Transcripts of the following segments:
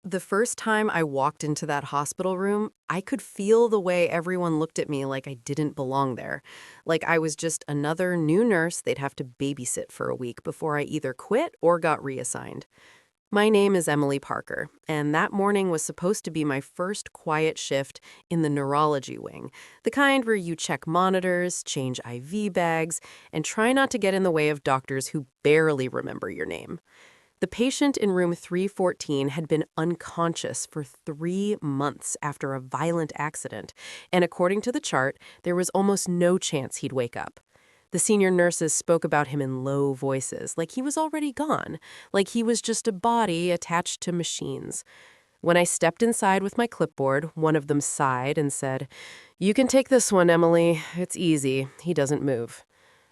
The first time I walked into that hospital room, I could feel the way everyone looked at me like I didn't belong there. Like I was just another new nurse they'd have to babysit for a week before I either quit or got reassigned. My name is Emily Parker, and that morning was supposed to be my first quiet shift in the neurology wing, the kind where you check monitors, change IV bags, and try not to get in the way of doctors who barely remember your name. The patient in room 314 had been unconscious for 3 months after a violent accident, and according to the chart, there was almost no chance he'd wake up. The senior nurses spoke about him in low voices, like he was already gone, like he was just a body attached to machines. When I stepped inside with my clipboard, one of them sighed and said, "You can take this one, Emily. It's easy. He doesn't move."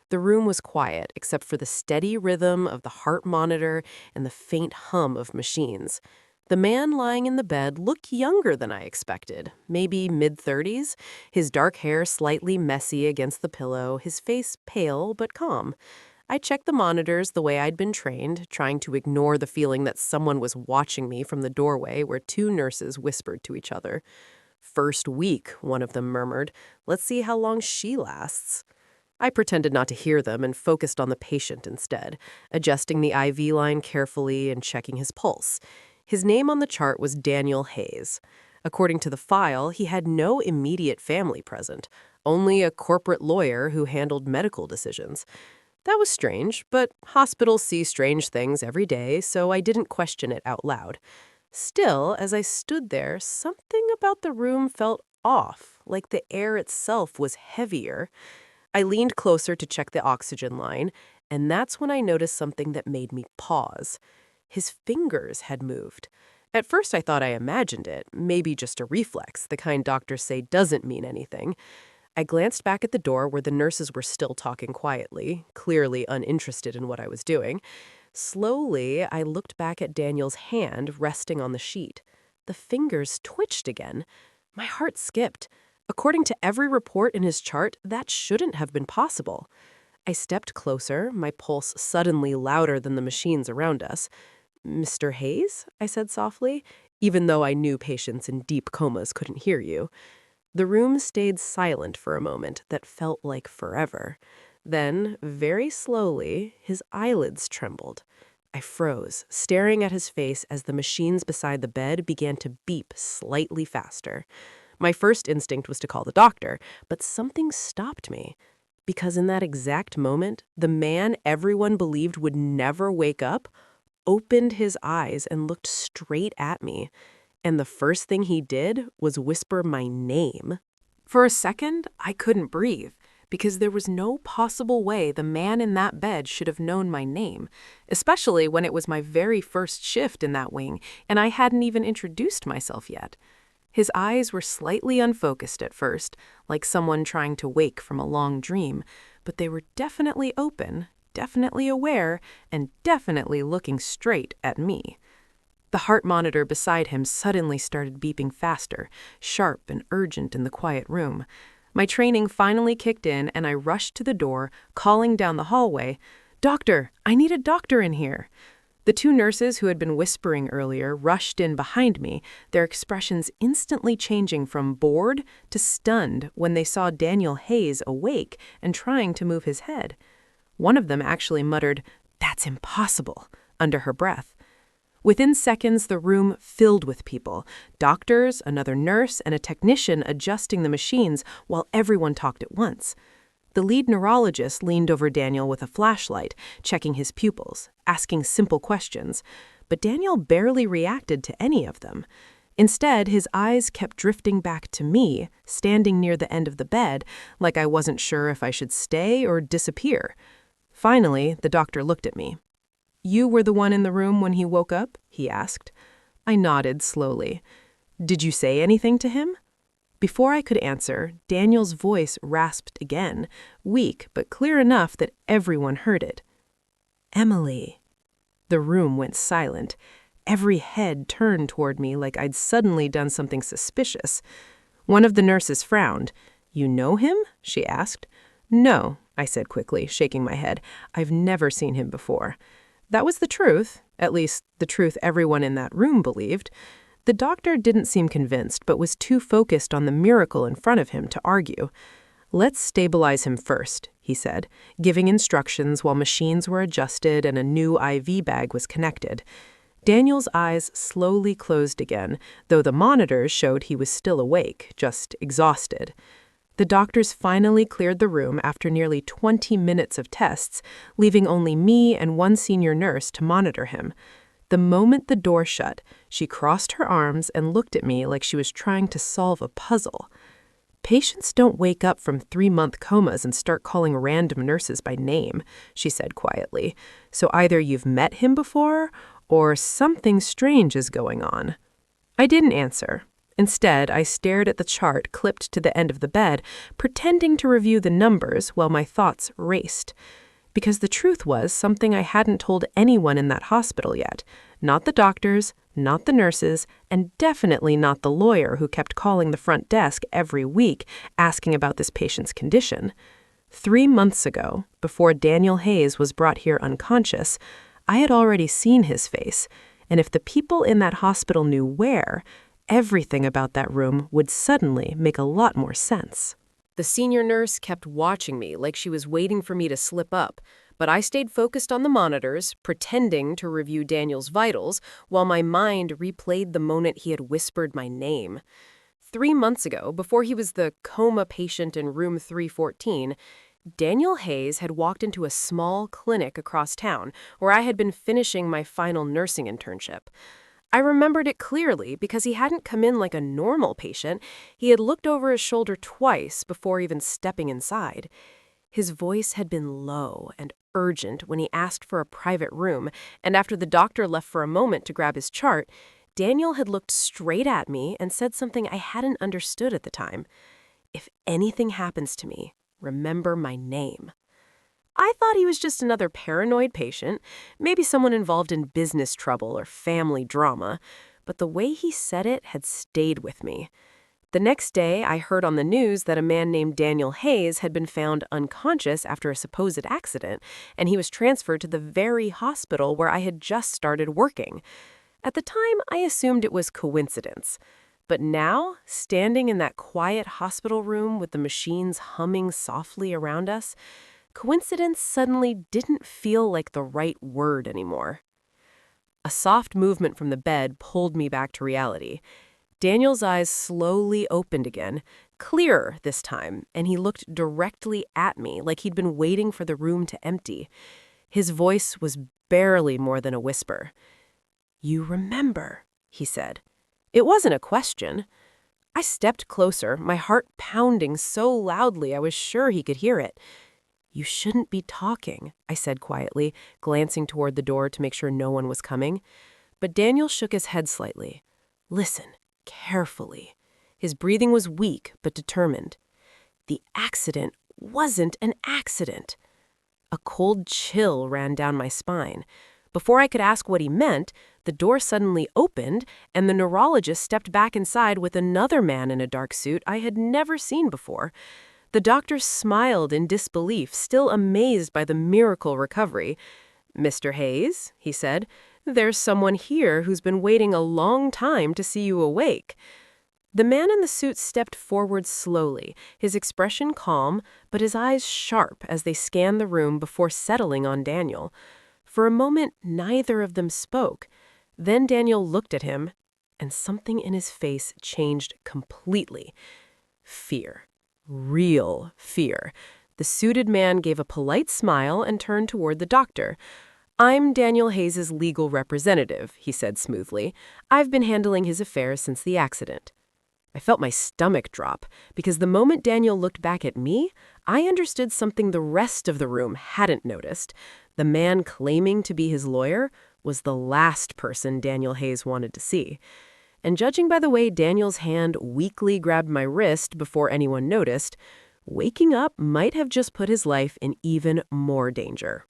The room was quiet, except for the steady rhythm of the heart monitor and the faint hum of machines. The man lying in the bed looked younger than I expected, maybe mid-30s, his dark hair slightly messy against the pillow, his face pale but calm. I checked the monitors the way I'd been trained, trying to ignore the feeling that someone was watching me from the doorway where two nurses whispered to each other. "First week," one of them murmured. "Let's see how long she lasts." I pretended not to hear them and focused on the patient instead, adjusting the IV line carefully and checking his pulse. His name on the chart was Daniel Hayes. According to the file, he had no immediate family present, only a corporate lawyer who handled medical decisions. That was strange, but hospitals see strange things every day, so I didn't question it out loud. Still, as I stood there, something about the room felt off, like the air itself was heavier. I leaned closer to check the oxygen line, and that's when I noticed something that made me pause. His fingers had moved. At first, I thought I imagined it, maybe just a reflex, the kind doctors say doesn't mean anything. I glanced back at the door where the nurses were still talking quietly, clearly uninterested in what I was doing. Slowly, I looked back at Daniel's hand resting on the sheet. The fingers twitched again. My heart skipped. According to every report in his chart, that shouldn't have been possible. I stepped closer, my pulse suddenly louder than the machines around us. "Mr. Hayes?" I said softly, even though I knew patients in deep comas couldn't hear you. The room stayed silent for a moment that felt like forever. Then, very slowly, his eyelids trembled. I froze, staring at his face as the machines beside the bed began to beep slightly faster. My first instinct was to call the doctor, but something stopped me. Because in that exact moment, the man everyone believed would never wake up opened his eyes and looked straight at me. And the first thing he did was whisper my name. For a second, I couldn't breathe, because there was no possible way the man in that bed should have known my name, especially when it was my very first shift in that wing, and I hadn't even introduced myself yet. His eyes were slightly unfocused at first, like someone trying to wake from a long dream, but they were definitely open, definitely aware, and definitely looking straight at me. The heart monitor beside him suddenly started beeping faster, sharp and urgent in the quiet room. My training finally kicked in, and I rushed to the door, calling down the hallway, "Doctor, I need a doctor in here." The two nurses who had been whispering earlier rushed in behind me, their expressions instantly changing from bored to stunned when they saw Daniel Hayes awake and trying to move his head. One of them actually muttered, "That's impossible," under her breath. Within seconds, the room filled with people, doctors, another nurse, and a technician adjusting the machines while everyone talked at once. The lead neurologist leaned over Daniel with a flashlight, checking his pupils, asking simple questions, but Daniel barely reacted to any of them. Instead, his eyes kept drifting back to me, standing near the end of the bed, like I wasn't sure if I should stay or disappear. Finally, the doctor looked at me. "You were the one in the room when he woke up?" he asked. I nodded slowly. "Did you say anything to him?" Before I could answer, Daniel's voice rasped again, weak but clear enough that everyone heard it. "Emily." The room went silent. Every head turned toward me like I'd suddenly done something suspicious. One of the nurses frowned. "You know him?" she asked. "No," I said quickly, shaking my head. "I've never seen him before." That was the truth. At least, the truth everyone in that room believed. The doctor didn't seem convinced, but was too focused on the miracle in front of him to argue. "Let's stabilize him first," he said, giving instructions while machines were adjusted and a new IV bag was connected. Daniel's eyes slowly closed again, though the monitors showed he was still awake, just exhausted. The doctors finally cleared the room after nearly 20 minutes of tests, leaving only me and one senior nurse to monitor him. The moment the door shut, she crossed her arms and looked at me like she was trying to solve a puzzle. "Patients don't wake up from 3-month comas and start calling random nurses by name," she said quietly. "So either you've met him before, or something strange is going on." I didn't answer. Instead, I stared at the chart clipped to the end of the bed, pretending to review the numbers while my thoughts raced. Because the truth was something I hadn't told anyone in that hospital yet. Not the doctors, not the nurses, and definitely not the lawyer who kept calling the front desk every week asking about this patient's condition. 3 months ago, before Daniel Hayes was brought here unconscious, I had already seen his face, and if the people in that hospital knew where, everything about that room would suddenly make a lot more sense. The senior nurse kept watching me like she was waiting for me to slip up, but I stayed focused on the monitors, pretending to review Daniel's vitals, while my mind replayed the moment he had whispered my name. 3 months ago, before he was the coma patient in room 314, Daniel Hayes had walked into a small clinic across town where I had been finishing my final nursing internship. I remembered it clearly because he hadn't come in like a normal patient. He had looked over his shoulder twice before even stepping inside. His voice had been low and urgent when he asked for a private room, and after the doctor left for a moment to grab his chart, Daniel had looked straight at me and said something I hadn't understood at the time. "If anything happens to me, remember my name." I thought he was just another paranoid patient, maybe someone involved in business trouble or family drama, but the way he said it had stayed with me. The next day, I heard on the news that a man named Daniel Hayes had been found unconscious after a supposed accident, and he was transferred to the very hospital where I had just started working. At the time, I assumed it was coincidence. But now, standing in that quiet hospital room with the machines humming softly around us, coincidence suddenly didn't feel like the right word anymore. A soft movement from the bed pulled me back to reality. Daniel's eyes slowly opened again, clearer this time, and he looked directly at me like he'd been waiting for the room to empty. His voice was barely more than a whisper. "You remember," he said. It wasn't a question. I stepped closer, my heart pounding so loudly I was sure he could hear it. "You shouldn't be talking," I said quietly, glancing toward the door to make sure no one was coming. But Daniel shook his head slightly. "Listen, carefully." His breathing was weak but determined. "The accident wasn't an accident." A cold chill ran down my spine. Before I could ask what he meant, the door suddenly opened, and the neurologist stepped back inside with another man in a dark suit I had never seen before. The doctor smiled in disbelief, still amazed by the miracle recovery. "Mr. Hayes," he said, "there's someone here who's been waiting a long time to see you awake." The man in the suit stepped forward slowly, his expression calm, but his eyes sharp as they scanned the room before settling on Daniel. For a moment, neither of them spoke. Then Daniel looked at him, and something in his face changed completely. Fear. Real fear. The suited man gave a polite smile and turned toward the doctor. "I'm Daniel Hayes' legal representative," he said smoothly. "I've been handling his affairs since the accident." I felt my stomach drop, because the moment Daniel looked back at me, I understood something the rest of the room hadn't noticed. The man claiming to be his lawyer was the last person Daniel Hayes wanted to see. And judging by the way Daniel's hand weakly grabbed my wrist before anyone noticed, waking up might have just put his life in even more danger.